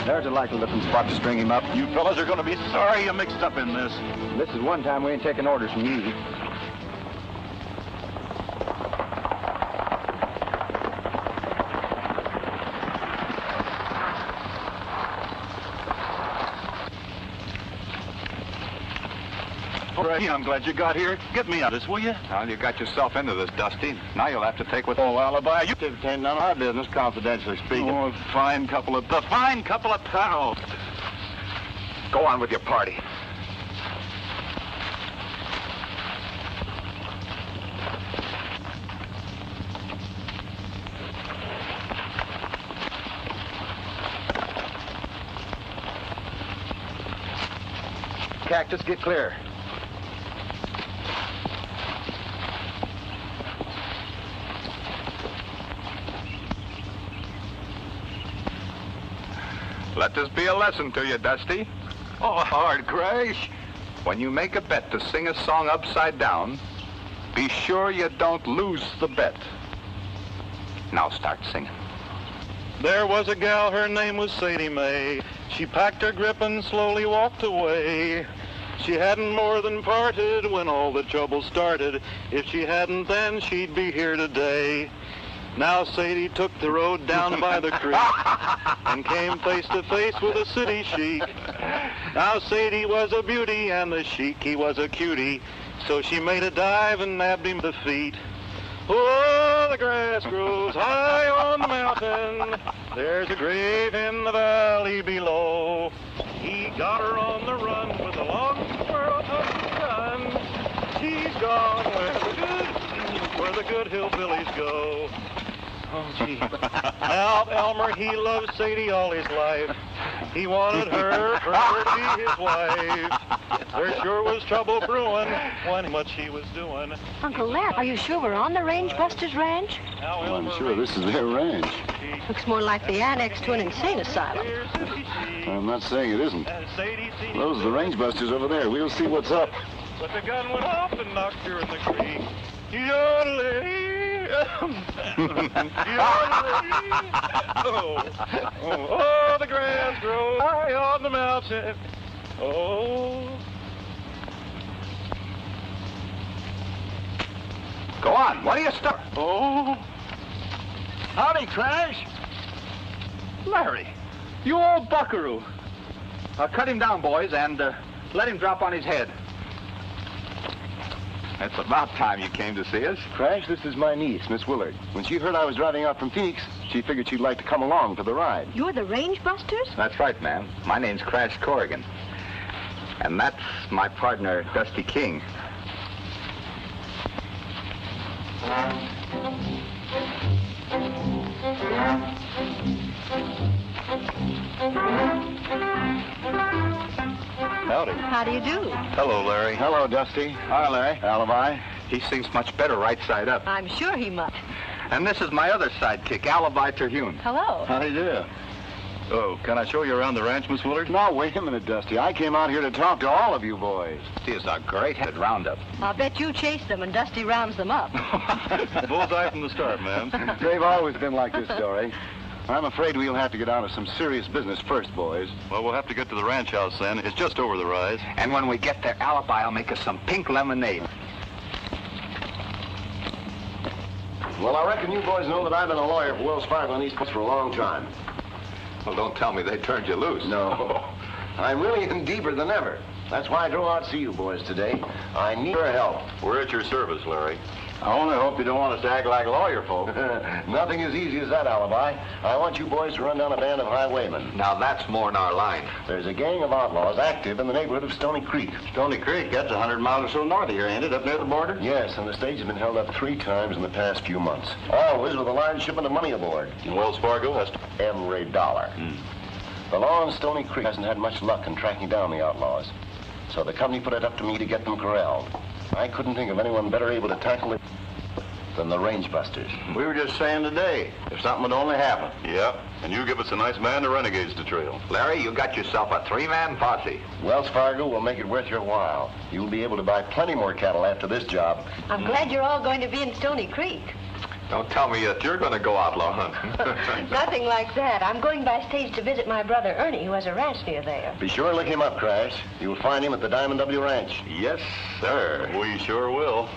There's a likely looking spot to string him up. You fellas are going to be sorry you mixed up in this. This is one time we ain't taking orders from you. All right, I'm glad you got here. Get me out of this, will you? Well, you got yourself into this, Dusty. Now you'll have to take what... Oh, alibi, you... It's none of our business, confidentially speaking. Oh, fine couple of pals. Go on with your party. Cactus, get clear. Let this be a lesson to you, Dusty. Oh, hard crash. When you make a bet to sing a song upside down, be sure you don't lose the bet. Now start singing. There was a gal, her name was Sadie Mae. She packed her grip and slowly walked away. She hadn't more than parted when all the trouble started. If she hadn't then, she'd be here today. Now Sadie took the road down by the creek and came face to face with a city chic. Now Sadie was a beauty and the chic, he was a cutie. So she made a dive and nabbed him the feet. Oh, the grass grows high on the mountain. There's a grave in the valley below. He got her on the run with a long squirrel gun. She's gone where the good hillbillies go. Oh, gee. Now, Elmer, he loved Sadie all his life. He wanted her for her to be his wife. There sure was trouble brewing when much he was doing. Uncle Larry, are you sure we're on the Range Busters Ranch? Well, I'm sure this is their ranch. Looks more like the annex to an insane asylum. I'm not saying it isn't. Those are the Range Busters over there. We'll see what's up. But the gun went off and knocked her in the creek. Yodeling. Oh, the grass grows high on the mountain. Oh. Go on. What do you start? Oh. Howdy, Crash. Larry, you old buckaroo. Cut him down, boys, and let him drop on his head. It's about time you came to see us. Crash, this is my niece, Miss Willard. When she heard I was driving out from Phoenix, she figured she'd like to come along for the ride. You're the Range Busters? That's right, ma'am. My name's Crash Corrigan. And that's my partner, Dusty King. Howdy. How do you do? Hello, Larry. Hello, Dusty. Hi, Larry. Alibi. He sings much better right side up. I'm sure he must. And this is my other sidekick, Alibi Terhune. Hello. How do you do? Oh, can I show you around the ranch, Miss Willard? Now, wait a minute, Dusty. I came out here to talk to all of you boys. He is a great-headed roundup. I'll bet you chase them and Dusty rounds them up. Bullseye from the start, ma'am. They've always been like this, Dory. I'm afraid we'll have to get on to some serious business first, boys. Well, we'll have to get to the ranch house then. It's just over the rise. And when we get there, Alibi will make us some pink lemonade. Well, I reckon you boys know that I've been a lawyer for Wells Fargo and these folks for a long time. Well, don't tell me they turned you loose. No. I'm really in deeper than ever. That's why I drove out to see you boys today. I need your help. We're at your service, Larry. I only hope you don't want us to act like lawyer folk. Nothing as easy as that, Alibi. I want you boys to run down a band of highwaymen. Now, that's more in our line. There's a gang of outlaws active in the neighborhood of Stony Creek. Stony Creek, that's 100 miles or so north of here, ain't it? Up near the border? Yes, and the stage has been held up 3 times in the past few months. Always with a large shipment of money aboard. And Wells Fargo has to... Every dollar. The law in Stony Creek hasn't had much luck in tracking down the outlaws. So the company put it up to me to get them corralled. I couldn't think of anyone better able to tackle it than the range busters. We were just saying today, if something would only happen. Yeah, and you give us a nice band of renegades to trail. Larry, you got yourself a 3-man posse. Wells Fargo will make it worth your while. You'll be able to buy plenty more cattle after this job. I'm glad you're all going to be in Stony Creek. Don't tell me that you're going to go outlaw hunting. Nothing like that. I'm going by stage to visit my brother Ernie, who has a ranch near there. Be sure and look him up, Crash. You'll find him at the Diamond W Ranch. Yes, sir. We sure will.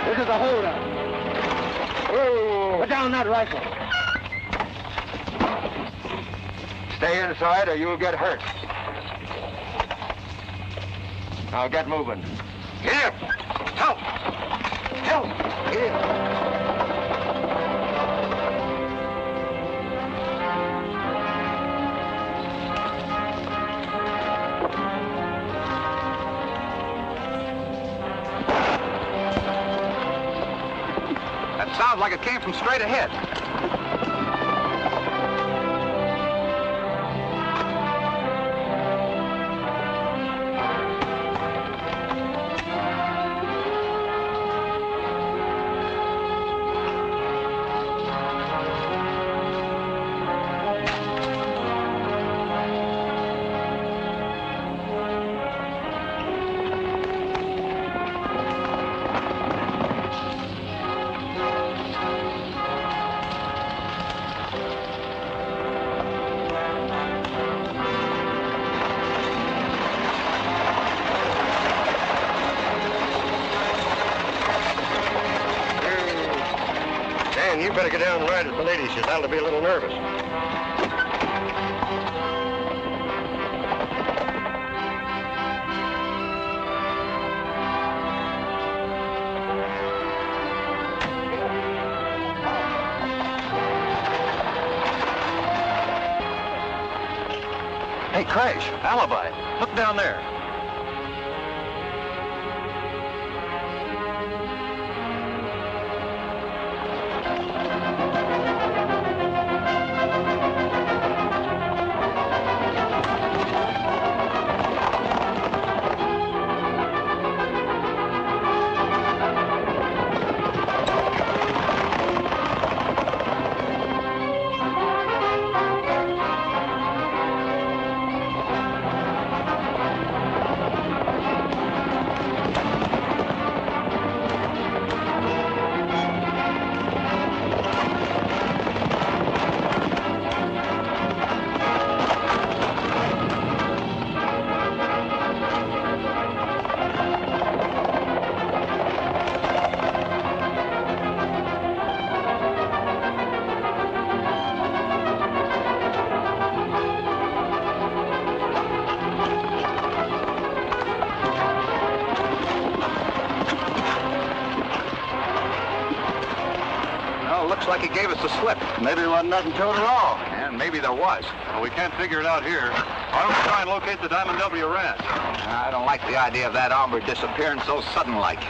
This is a holdup. Whoa. Put down that rifle. Stay inside or you'll get hurt. Now get moving. Here! Help! Help! Here! Sounds like it came from straight ahead. You better get down and ride with the lady. She's bound to be a little nervous. Hey, Crash, Alibi, look down there. like he gave us the slip. Maybe there wasn't nothing to it at all. And maybe there was. Well, we can't figure it out here. Why don't we try and locate the Diamond W ranch? I don't like the idea of that hombre disappearing so sudden-like.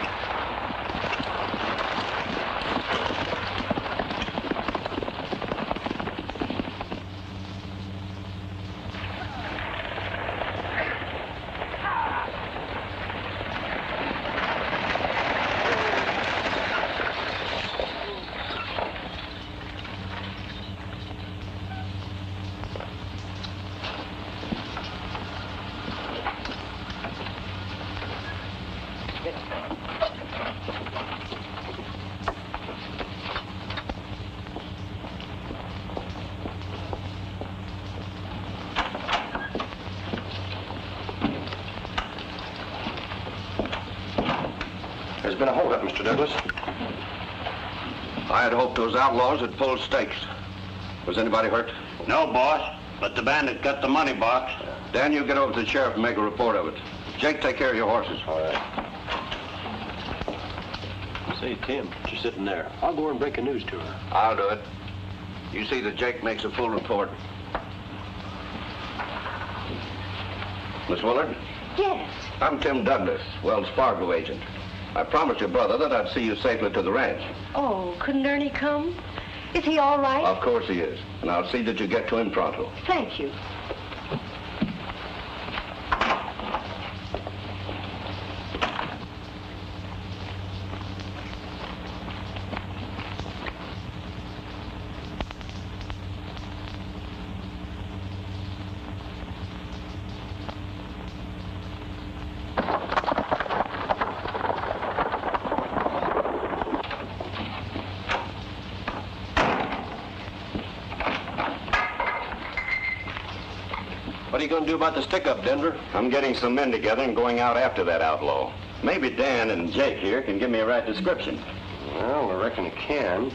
There's been a holdup, Mr. Douglas. I had hoped those outlaws had pulled stakes. Was anybody hurt? No, boss, but the bandit got the money box. Dan, you get over to the sheriff and make a report of it. Jake, take care of your horses. All right. Say, Tim, you're sitting there. I'll go over and break the news to her. I'll do it. You see that Jake makes a full report. Miss Willard? Yes. I'm Tim Douglas, Wells Fargo agent. I promised your brother that I'd see you safely to the ranch. Oh, couldn't Ernie come? Is he all right? Of course he is. And I'll see that you get to him pronto. Thank you. What are you going to do about the stick-up, Denver? I'm getting some men together and going out after that outlaw. Maybe Dan and Jake here can give me a right description. Well, I reckon he can.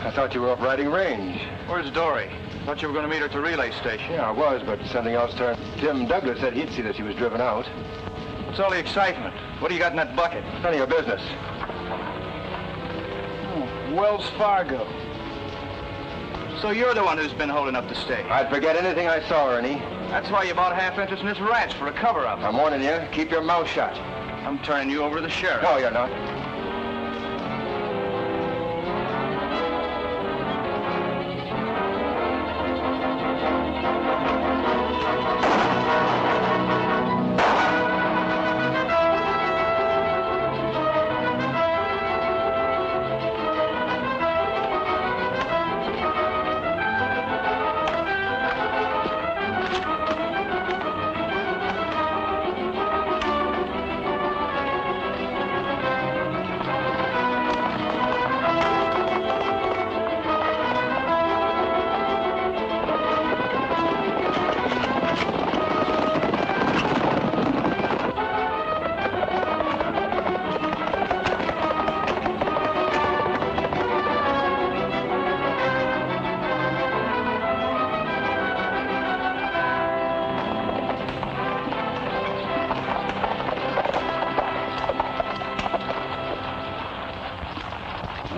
I thought you were up riding range. Where's Dory? Thought you were going to meet her at the relay station. Yeah, I was, but something else turned. Tim Douglas said he'd see that she was driven out. What's all the excitement? What do you got in that bucket? None of your business. Oh, Wells Fargo. So you're the one who's been holding up the stake. I'd forget anything I saw, Ernie. That's why you bought half interest in this ranch, for a cover-up. I'm warning you, keep your mouth shut. I'm turning you over to the sheriff. No, you're not.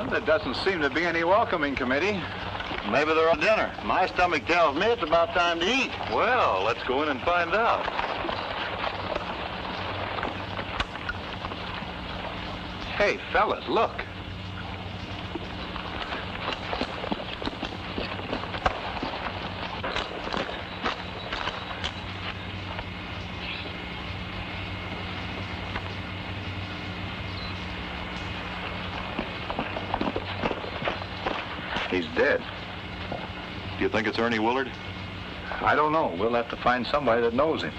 There doesn't seem to be any welcoming committee. Maybe they're on dinner. My stomach tells me it's about time to eat. Well, let's go in and find out. Hey, fellas, look. He's dead. Do you think it's Ernie Willard? I don't know. We'll have to find somebody that knows him.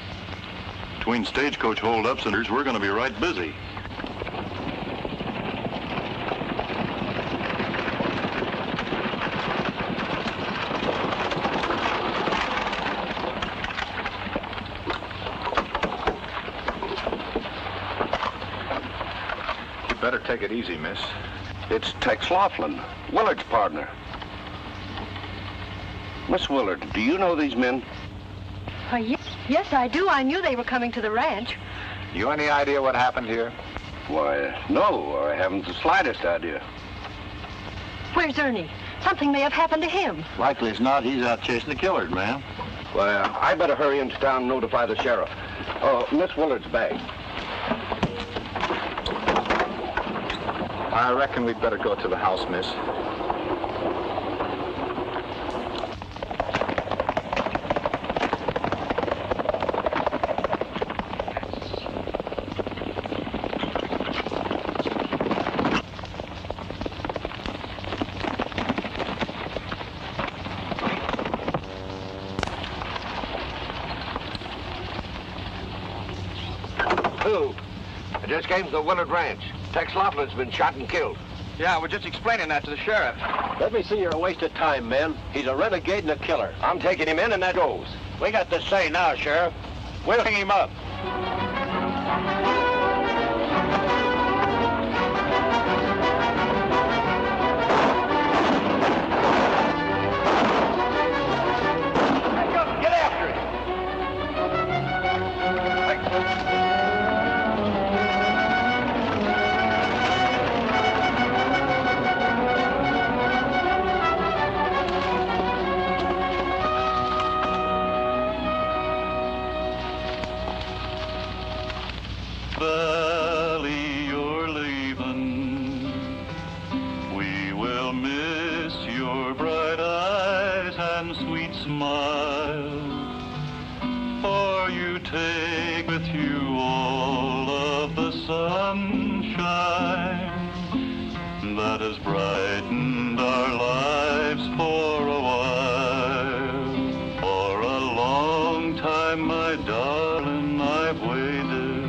Between stagecoach holdups and we're going to be right busy. You better take it easy, miss. It's Tex Laughlin, Willard's partner. Miss Willard, do you know these men? Yes, I do. I knew they were coming to the ranch. You any idea what happened here? Why, no, I haven't the slightest idea. Where's Ernie? Something may have happened to him. Likely as not, he's out chasing the killers, ma'am. Well, I better hurry into town and notify the sheriff. Oh, Miss Willard's bag. I reckon we'd better go to the house, miss. I just came to the Willard Ranch. Tex Laughlin's been shot and killed. Yeah, we're just explaining that to the sheriff. Let me see your wasted time, men. He's a renegade and a killer. I'm taking him in, and that goes. We got the say now, Sheriff. We'll hang him up. Get after him! Valley, you're leaving. We will miss your bright eyes and sweet smile. For you take with you all of the sunshine that has brightened our lives for a while. For a long time, my darling, I've waited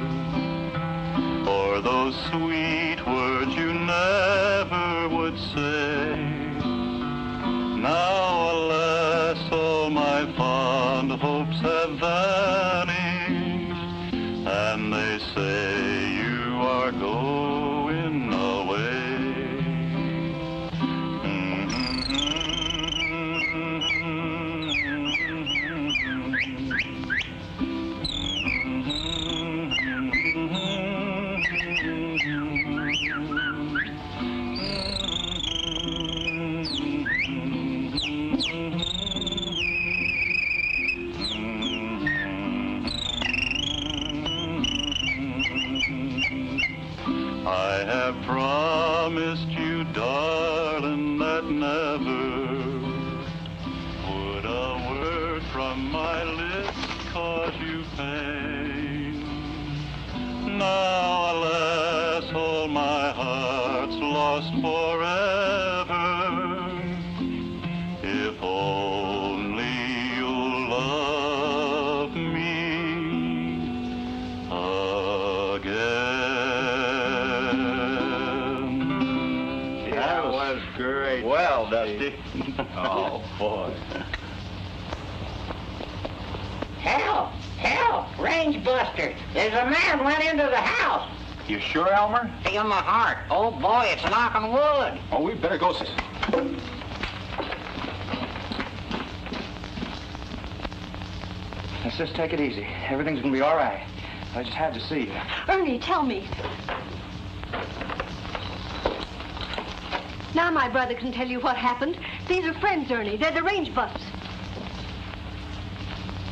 for those sweet words you never would say. Now, alas, all my fond hopes have vanished, and they say you are going away. I have promised you, darling, that never would a word from my lips cause you pain. Now, alas, all my heart's lost forever. If only you'll love me again. That was great. Well, Dusty. Oh, boy. Help! Help! Range buster! There's a man went into the house. You sure, Elmer? Feel my heart. Oh boy, it's knocking wood. Oh, we better go, sis. Let's just take it easy. Everything's gonna be all right. I just had to see you. Ernie, tell me. Now my brother can tell you what happened. These are friends, Ernie. They're the range buffs.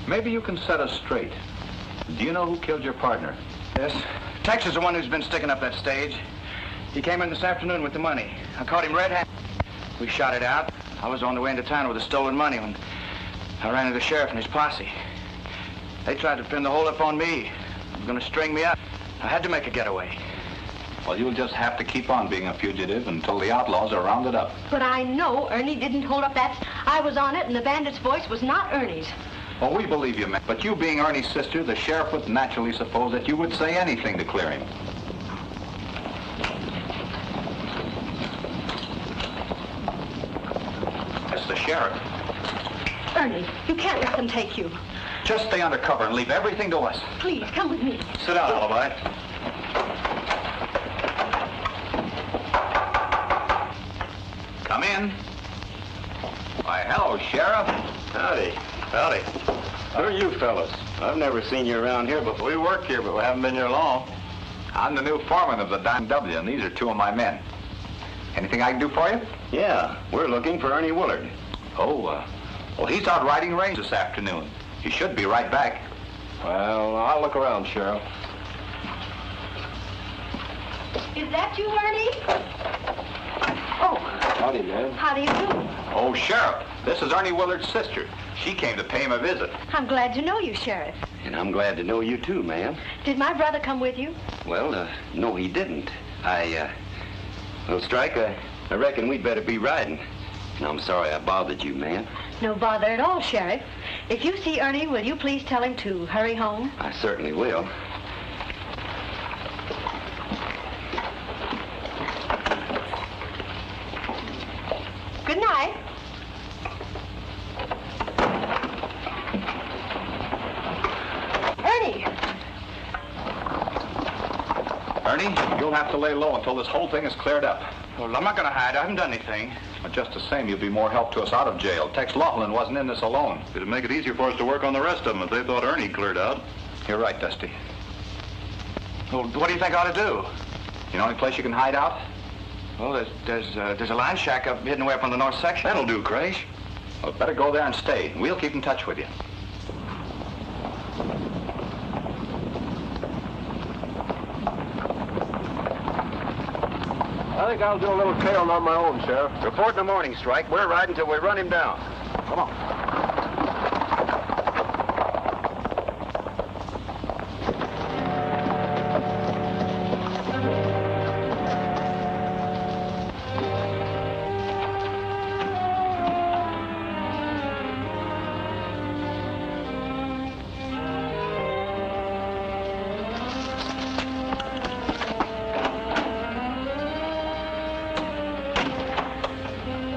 Maybe you can set us straight. Do you know who killed your partner? Yes. Tex is the one who's been sticking up that stage. He came in this afternoon with the money. I caught him red-handed. We shot it out. I was on the way into town with the stolen money when I ran into the sheriff and his posse. They tried to pin the whole up on me. They were going to string me up. I had to make a getaway. Well, you'll just have to keep on being a fugitive until the outlaws are rounded up. But I know Ernie didn't hold up that. I was on it, and the bandit's voice was not Ernie's. Oh, we believe you, man. But you being Ernie's sister, the sheriff would naturally suppose that you would say anything to clear him. That's the sheriff. Ernie, you can't let them take you. Just stay under cover and leave everything to us. Please, come with me. Sit down, Alibi. Come in. Why, hello, Sheriff. Howdy. Howdy. Who are you fellas? I've never seen you around here before. We work here, but we haven't been here long. I'm the new foreman of the Dime W, and these are two of my men. Anything I can do for you? Yeah, we're looking for Ernie Willard. Oh, well, he's out riding range this afternoon. He should be right back. Well, I'll look around, Sheriff. Is that you, Ernie? Oh, Howdy, man. how do you do? Oh, Sheriff, this is Ernie Willard's sister. She came to pay him a visit. I'm glad to know you, Sheriff. And I'm glad to know you too, ma'am. Did my brother come with you? Well, no, he didn't. Well, Strike, I reckon we'd better be riding. And I'm sorry I bothered you, ma'am. No bother at all, Sheriff. If you see Ernie, will you please tell him to hurry home? I certainly will. Good night. Ernie! Ernie, you'll have to lay low until this whole thing is cleared up. Well, I'm not going to hide. I haven't done anything. But just the same, you'll be more help to us out of jail. Tex Laughlin wasn't in this alone. It'd make it easier for us to work on the rest of them if they thought Ernie cleared out. You're right, Dusty. Well, what do you think I ought to do? You know any place you can hide out? Well, there's a line shack up hidden away up on the north section. That'll do, Crash. Well, better go there and stay. We'll keep in touch with you. I think I'll do a little tailing on my own, Sheriff. Report in the morning, Strike. We're riding till we run him down. Come on.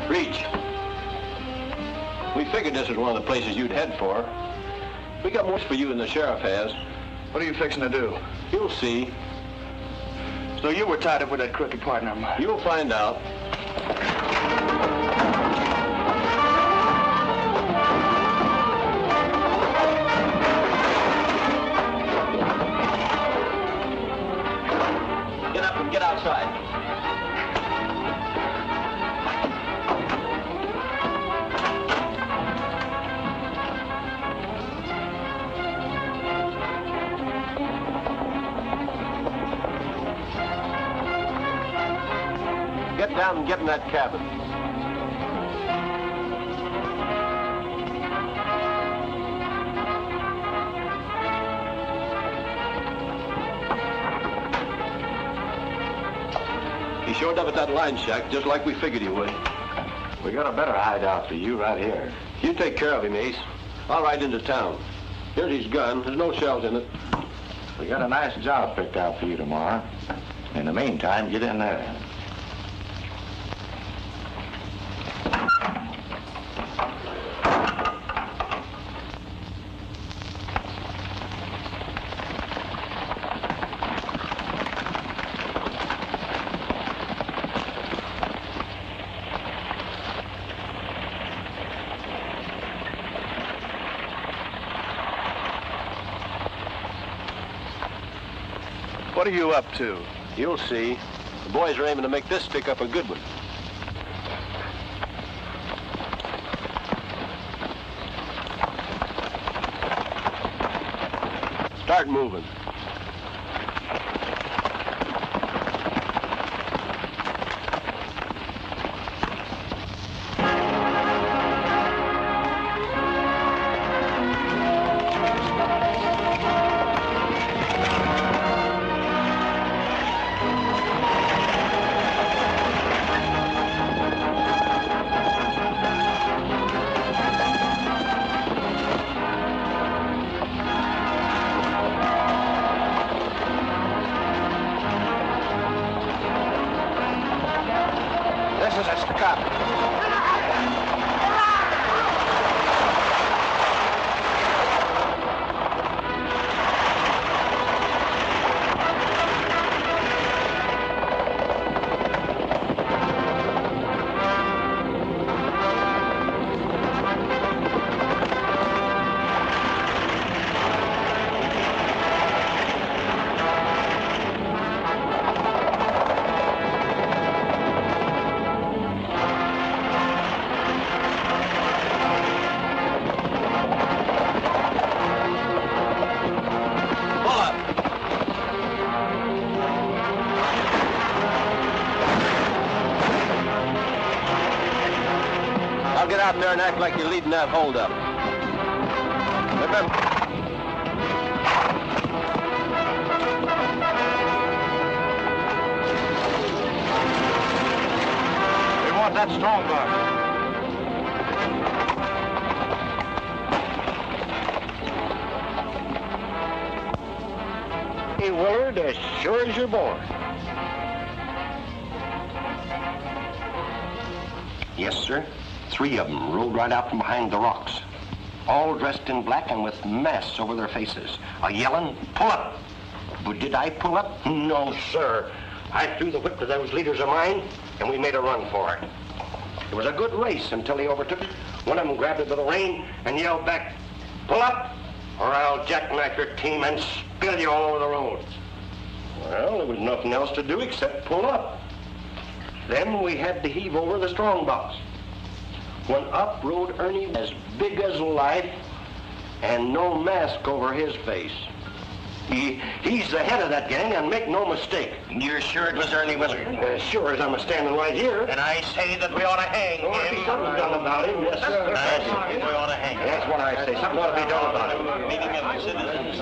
Reach. We figured this was one of the places you'd head for. We got more for you than the sheriff has. What are you fixing to do? You'll see. So you were tied up with that crooked partner of mine. You'll find out. Get up and get outside. Get down and get in that cabin. He showed up at that line shack just like we figured he would. We got a better hideout for you right here. You take care of him, Ace. I'll ride into town. Here's his gun. There's no shells in it. We got a nice job picked out for you tomorrow. In the meantime, get in there. What are you up to? You'll see. The boys are aiming to make this stick up a good one. Start moving. Back up. Get out there and act like you're leading that holdup. Remember. We want that strong box. Hey, Willard, as sure as you're born. Yes, sir. 3 of them rode right out from behind the rocks, all dressed in black and with masks over their faces, yelling, "Pull up!" But did I pull up? No, sir. I threw the whip to those leaders of mine, and we made a run for it. It was a good race until he overtook it. One of them grabbed it by the rein and yelled back, "Pull up, or I'll jackknife your team and spill you all over the road." Well, there was nothing else to do except pull up. Then we had to heave over the strong box. When up rode Ernie, as big as life, and no mask over his face. He's the head of that gang, and make no mistake. You're sure it was Ernie Willard? As sure as I'm standing right here. And I say that we ought to hang him. Be something done about him, yes, sir. We ought to hang him. That's what I say. Something ought to be done about him. Meeting of the citizens.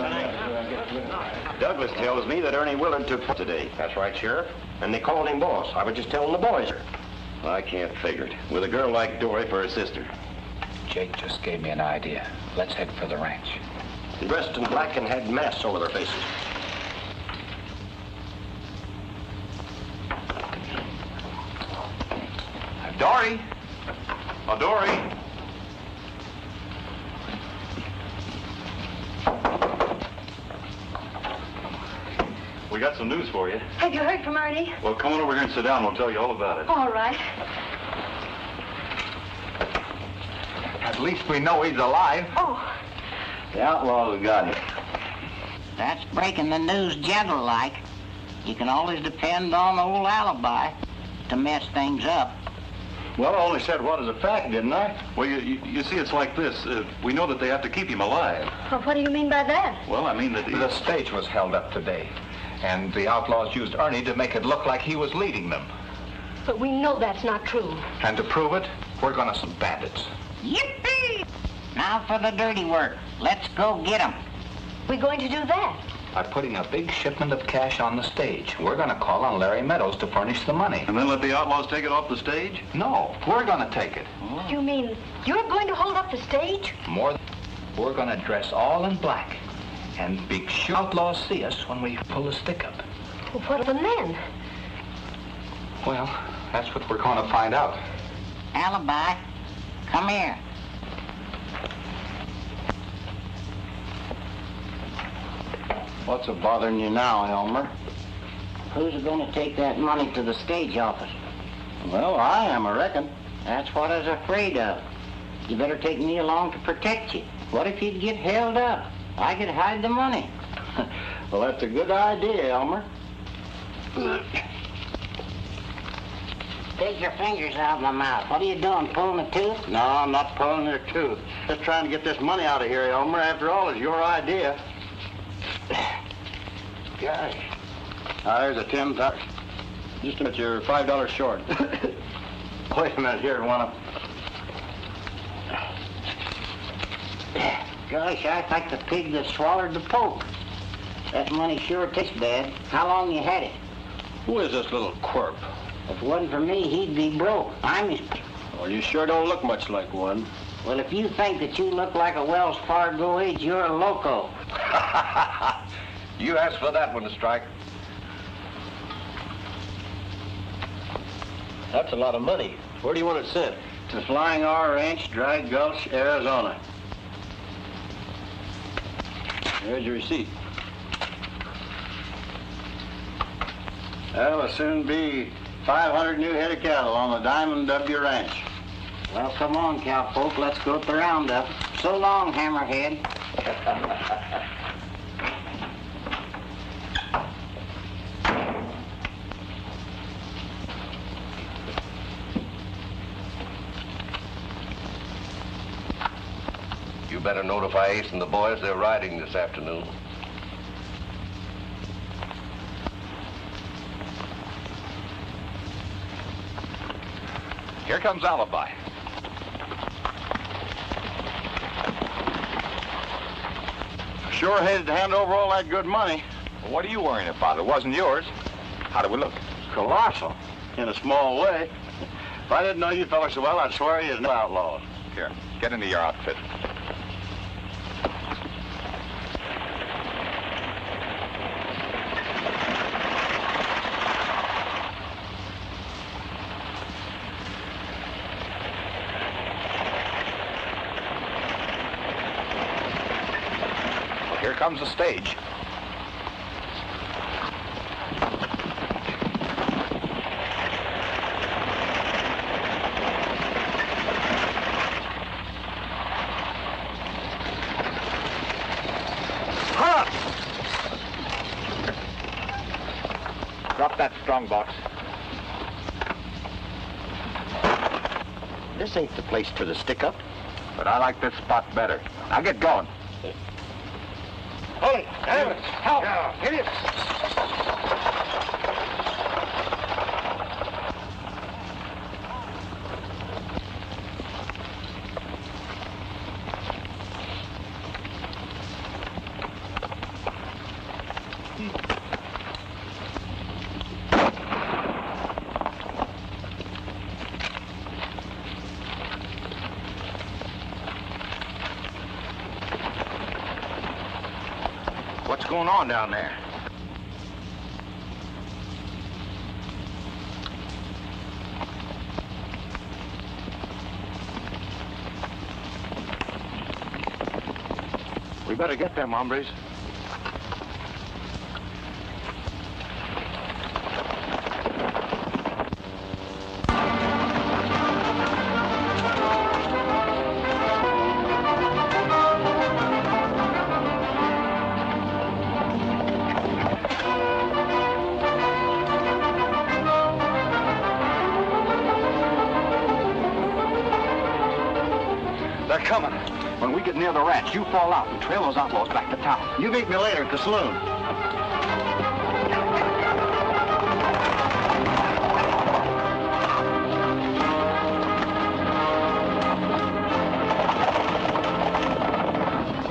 Douglas tells me that Ernie Willard took today. That's right, Sheriff. And they called him boss. I was just telling the boys. I can't figure it. With a girl like Dory for her sister. Jake just gave me an idea. Let's head for the ranch. Dressed in black and had masks over their faces. Dory! Oh, Dory! We got some news for you. Have you heard from Ernie? Well, come on over here and sit down. We'll tell you all about it. All right. At least we know he's alive. Oh, The outlaws have got him. That's breaking the news gentle-like. You can always depend on old alibi to mess things up. Well, I only said what is a fact, didn't I? Well, you see, it's like this. We know that they have to keep him alive. well, what do you mean by that? Well, I mean that... The stage was held up today, and the outlaws used Ernie to make it look like he was leading them. But we know that's not true. And to prove it, we're gonna some bandits. Yippee! Now for the dirty work. Let's go get 'em. We're going to do that. By putting a big shipment of cash on the stage. We're gonna call on Larry Meadows to furnish the money. And then let the outlaws take it off the stage? No, we're gonna take it. You mean you're going to hold up the stage? More than we're gonna dress all in black and be sure outlaws see us when we pull the stick up. Well, what of the men? Well, that's what we're gonna find out. Alibi, come here. What's a bothering you now, Elmer? Who's going to take that money to the stage office? Well, I am, I reckon. That's what I was afraid of. You better take me along to protect you. What if you'd get held up? I could hide the money. Well, that's a good idea, Elmer. Take your fingers out of my mouth. What are you doing, pulling a tooth? No, I'm not pulling their tooth. Just trying to get this money out of here, Elmer. After all, it's your idea. Gosh. There's a $10. Just a minute, you're $5 short. Wait a minute here, one of... Gosh, I like the pig that swallowed the poke. That money sure tastes bad. How long you had it? Who is this little quirp? If it wasn't for me, he'd be broke. I'm his... Well, you sure don't look much like one. Well, if you think that you look like a Wells Fargo age, you're a loco. You asked for that one, Strike. That's a lot of money. Where do you want it sent? To Flying R Ranch, Dry Gulch, Arizona. There's your receipt. That'll soon be 500 new head of cattle on the Diamond W Ranch. Well, come on, cowpoke. Let's go to the roundup. So long, Hammerhead. You better notify Ace and the boys they're riding this afternoon. Here comes Alibi. Sure hated to hand over all that good money. Well, what are you worrying about? It wasn't yours. How do we look? Colossal, in a small way. If I didn't know you fellas so well, I'd swear you no outlaws. Here, get into your outfit. Here comes the stage. Halt! Drop that strong box. This ain't the place for the stick-up. But I like this spot better. Now get going. Hold it! Damn it! Help! Hit it! What's going on down there? We better get them hombres. They're coming. When we get near the ranch, you fall out and trail those outlaws back to town. You meet me later at the saloon.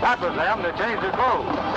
That was them. They changed their clothes.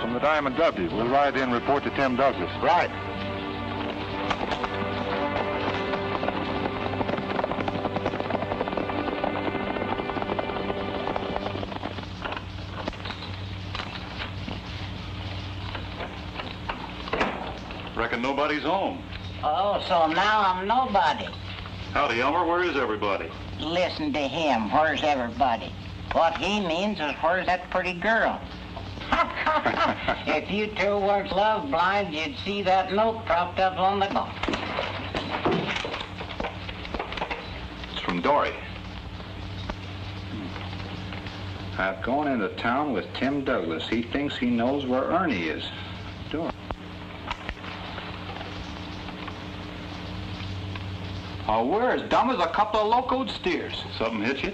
From the Diamond W. We'll ride in and report to Tim Douglas. Right. Reckon nobody's home. Oh, so now I'm nobody. Howdy, Elmer. Where is everybody? Listen to him. Where's everybody? What he means is where's that pretty girl? If you two weren't love blind, you'd see that note propped up on the door. It's from Dory. I've gone into town with Tim Douglas. He thinks he knows where Ernie is. Dory. Oh, we're as dumb as a couple of locoed steers. Something hit you?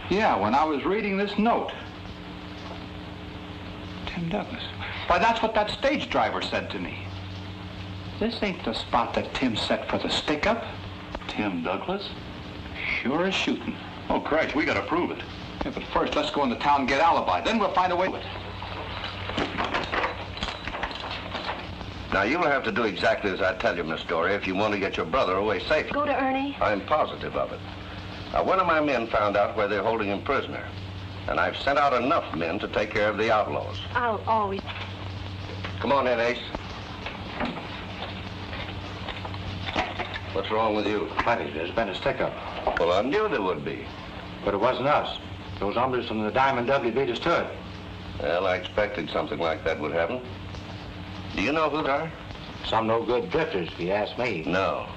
Yeah, when I was reading this note. Tim Douglas. Why, that's what that stage driver said to me. This ain't the spot that Tim set for the stick-up. Tim Douglas? Sure as shooting. Oh, Christ, we gotta prove it. Yeah, but first, let's go into town and get alibi. Then we'll find a way with it. Now, you'll have to do exactly as I tell you, Miss Dory, if you want to get your brother away safely. Go to Ernie. I'm positive of it. Now, one of my men found out where they're holding him prisoner, and I've sent out enough men to take care of the outlaws. I'll always... Come on in, Ace. What's wrong with you? Plenty. There's been a stick-up. Well, I knew there would be. But it wasn't us. Those hombres from the Diamond W beat us to it. Well, I expected something like that would happen. Do you know who they are? Some no-good drifters, if you ask me. No.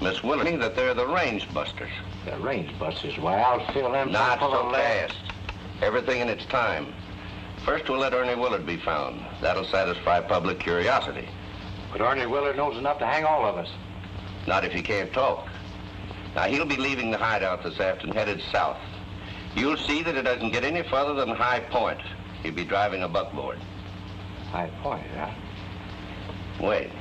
Miss Willard told me that they're the range busters. The range busters. Why, I'll feel them... Not full so of lead. fast. Everything in its time. First, we'll let Ernie Willard be found. That'll satisfy public curiosity. But Ernie Willard knows enough to hang all of us. Not if he can't talk. Now, he'll be leaving the hideout this afternoon, headed south. You'll see that it doesn't get any further than High Point. He'll be driving a buckboard. High Point, huh? Wait.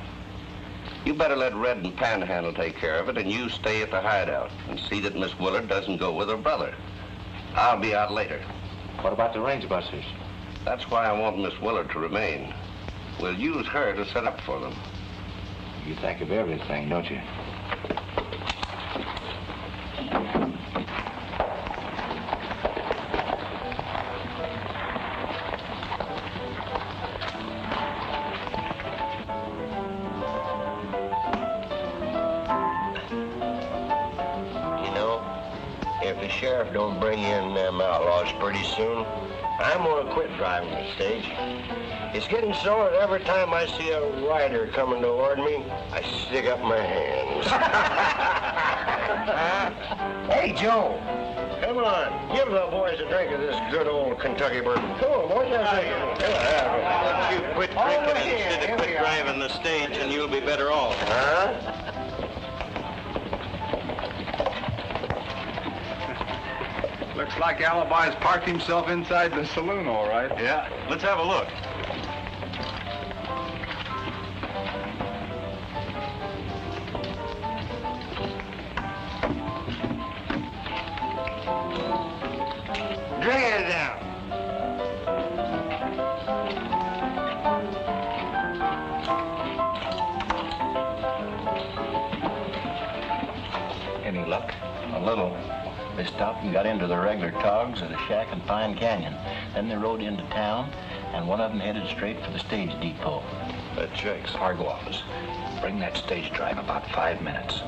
You better let Red and Panhandle take care of it, and you stay at the hideout and see that Miss Willard doesn't go with her brother. I'll be out later. What about the range busters? That's why I want Miss Willard to remain. We'll use her to set up for them. You think of everything, don't you? If the sheriff don't bring in them outlaws pretty soon, I'm gonna quit driving the stage. It's getting so that every time I see a rider coming toward me, I stick up my hands. Hey, Joe. Come on, give the boys a drink of this good old Kentucky bourbon. Come on, boys. Let you quit drinking instead of quit driving the stage, and you'll be better off. Huh? Looks like Alibi's parked himself inside the saloon, all right. Yeah, let's have a look. Drink it down. Any luck? A little. They stopped and got into the regular togs at a shack in Pine Canyon. Then they rode into town, and one of them headed straight for the stage depot. That checks. Cargo office. Bring that stage drive about 5 minutes.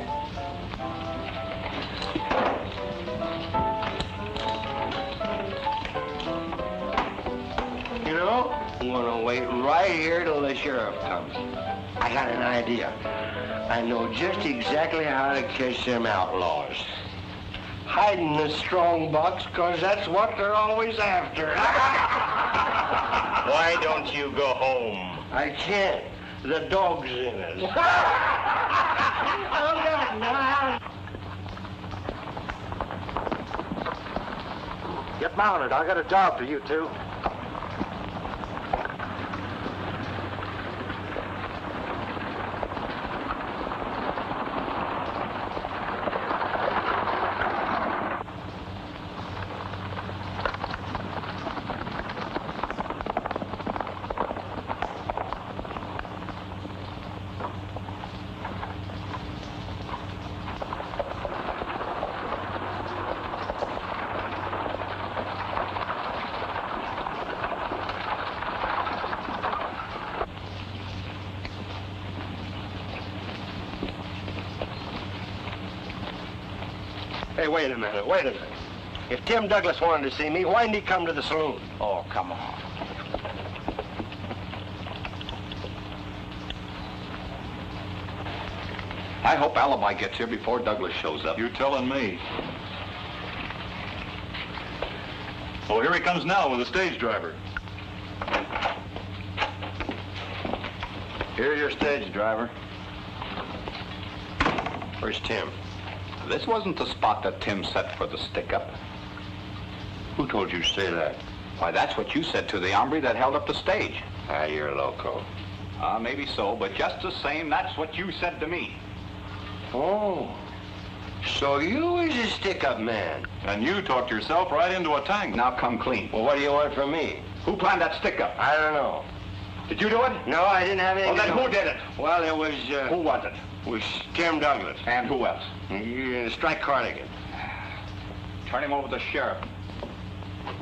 You know, I'm gonna wait right here till the sheriff comes. I got an idea. I know just exactly how to catch them outlaws. Hide in the strong box, 'cause that's what they're always after. Why don't you go home? I can't. The dog's in us. Oh, God, no. Get mounted. I got a job for you two. Hey, wait a minute. If Tim Douglas wanted to see me, why didn't he come to the saloon? Oh, come on. I hope Alibi gets here before Douglas shows up. You're telling me. Oh, here he comes now with the stage driver. Here's your stage driver. Where's Tim? This wasn't the spot that Tim set for the stick-up. Who told you to say that? Why, that's what you said to the hombre that held up the stage. Ah, you're loco. Maybe so, but just the same, that's what you said to me. Oh, so you was a stick-up man. And you talked yourself right into a tank. Now come clean. Well, what do you want from me? Who planned that stick-up? I don't know. Did you do it? No, I didn't have anything Well, then to do who did it? Well, it was, Who was it? was Tim Douglas. And who else? Strike Carnigan. Turn him over to the sheriff.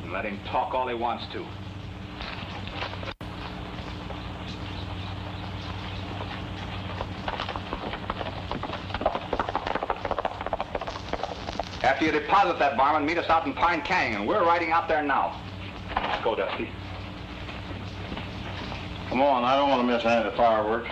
And let him talk all he wants to. After you deposit that, barman, meet us out in Pine Canyon. We're riding out there now. Let's go, Dusty. Come on, I don't want to miss any of the fireworks.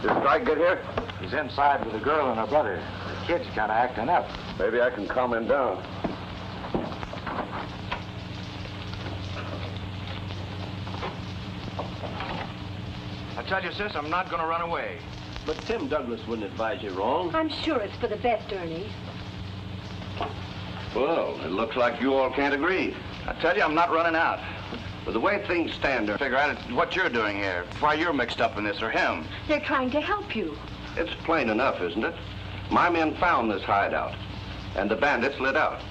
Did Strike get here? He's inside with a girl and her brother. The kid's kind of acting up. Maybe I can calm him down. I tell you, sis, I'm not going to run away. But Tim Douglas wouldn't advise you wrong. I'm sure it's for the best, Ernie. Well, it looks like you all can't agree. I tell you, I'm not running out. But the way things stand, I figure out what you're doing here. Why you're mixed up in this, or him. They're trying to help you. It's plain enough, isn't it? My men found this hideout, and the bandits lit out.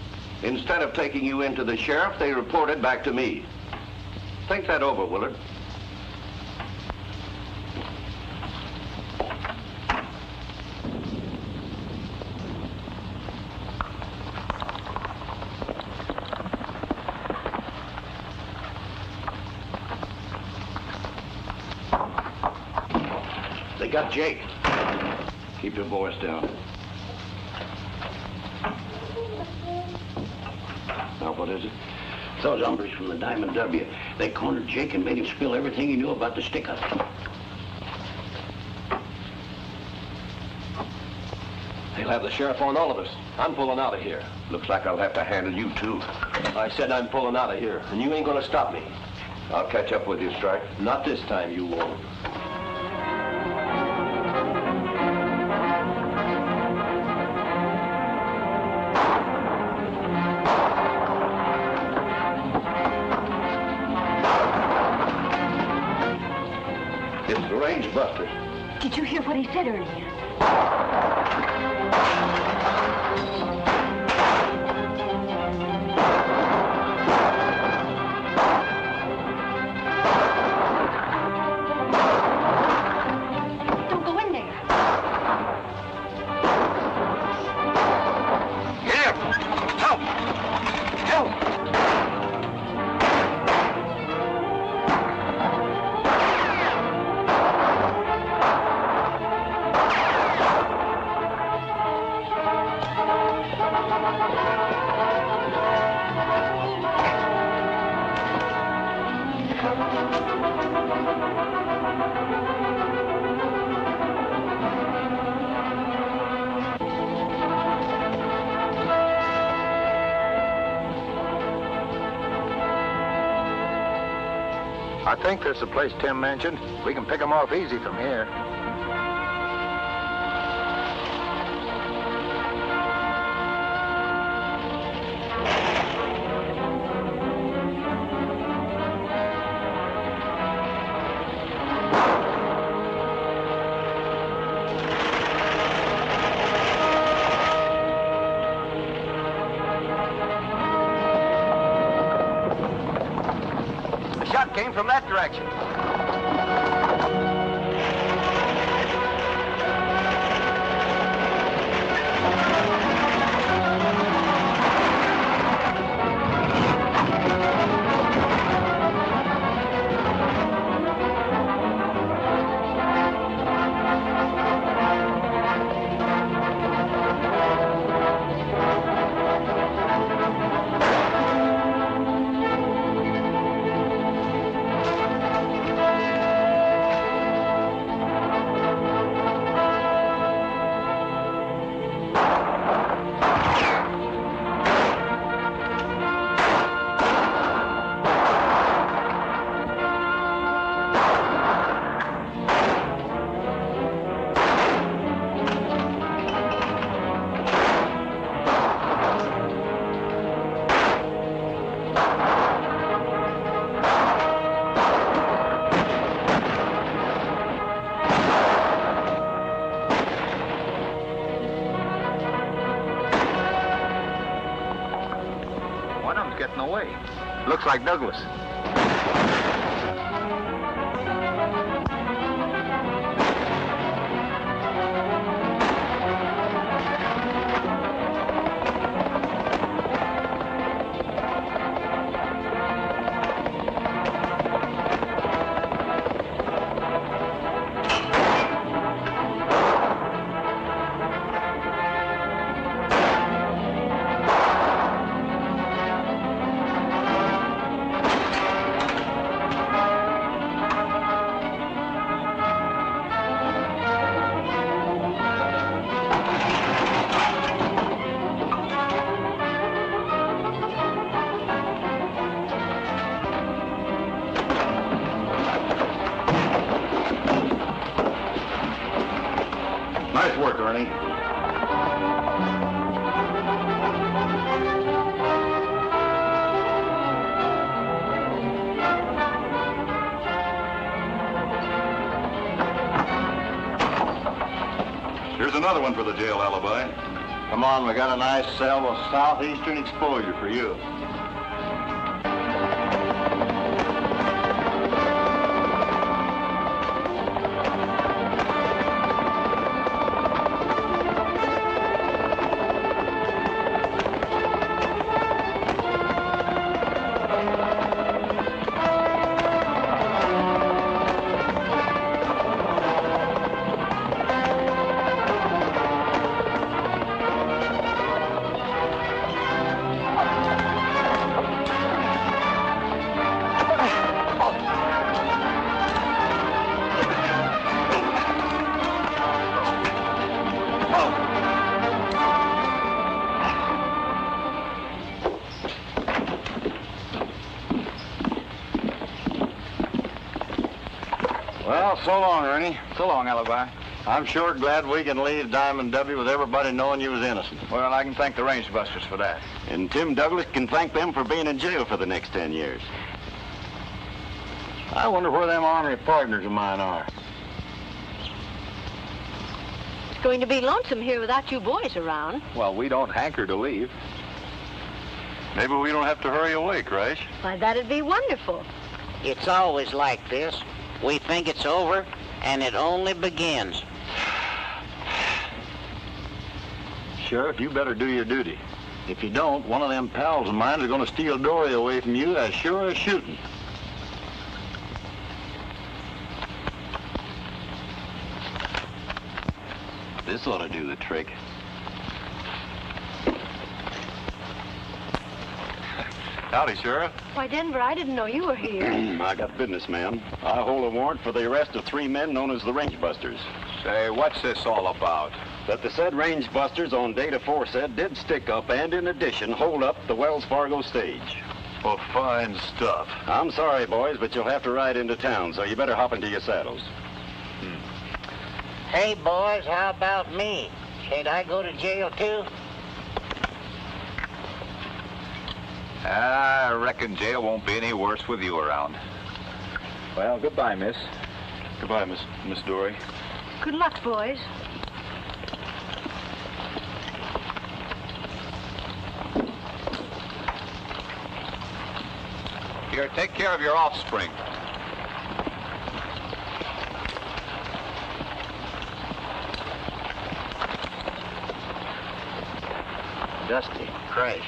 Instead of taking you into the sheriff, they reported back to me. Think that over, Willard. They got Jake. Keep your voice down. Now, what is it? Those hombres from the Diamond W. They cornered Jake and made him spill everything he knew about the stick-up. They'll have the sheriff on all of us. I'm pulling out of here. Looks like I'll have to handle you, too. I said I'm pulling out of here, and you ain't gonna stop me. I'll catch up with you, Strike. Not this time, you won't. It's the range busters. Did you hear what he said, Ernie? Don't go in there. Get him! Help! Help! I think this is the place Tim mentioned. We can pick him off easy from here. The shot came from that direction. One of them's getting away. Looks like Douglas. Nice work, Ernie. Here's another one for the jail alibi. Come on, we got a nice cell with southeastern exposure for you. Well, so long, Ernie. So long, Alibi. I'm sure glad we can leave Diamond W with everybody knowing you was innocent. Well, I can thank the range busters for that. And Tim Douglas can thank them for being in jail for the next 10 years. I wonder where them ornery partners of mine are. It's going to be lonesome here without you boys around. Well, we don't hanker to leave. Maybe we don't have to hurry away, Crash. Why, that'd be wonderful. It's always like this. We think it's over, and it only begins. Sheriff, you better do your duty. If you don't, one of them pals of mine is going to steal Dory away from you as sure as shooting. This ought to do the trick. Howdy, Sheriff. Why, Denver, I didn't know you were here. I got business, ma'am. I hold a warrant for the arrest of 3 men known as the Range Busters. Say, what's this all about? That the said Range Busters on date aforesaid did stick up and, in addition, hold up the Wells Fargo stage. Oh, fine stuff. I'm sorry, boys, but you'll have to ride into town, so you better hop into your saddles. Hey, boys, how about me? Can't I go to jail, too? I reckon jail won't be any worse with you around. Well, goodbye, miss. Goodbye, Miss Dory. Good luck, boys. Here, take care of your offspring. Dusty, Crash.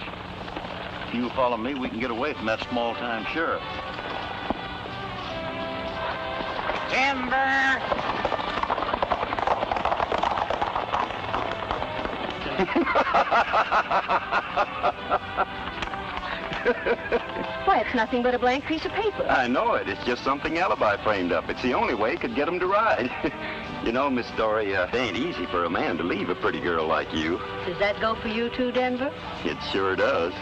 If you follow me, we can get away from that small-time sheriff. Timber! Why, it's nothing but a blank piece of paper. I know it. It's just something Alibi framed up. It's the only way it could get him to ride. You know, Miss Dory, it ain't easy for a man to leave a pretty girl like you. Does that go for you too, Denver? It sure does.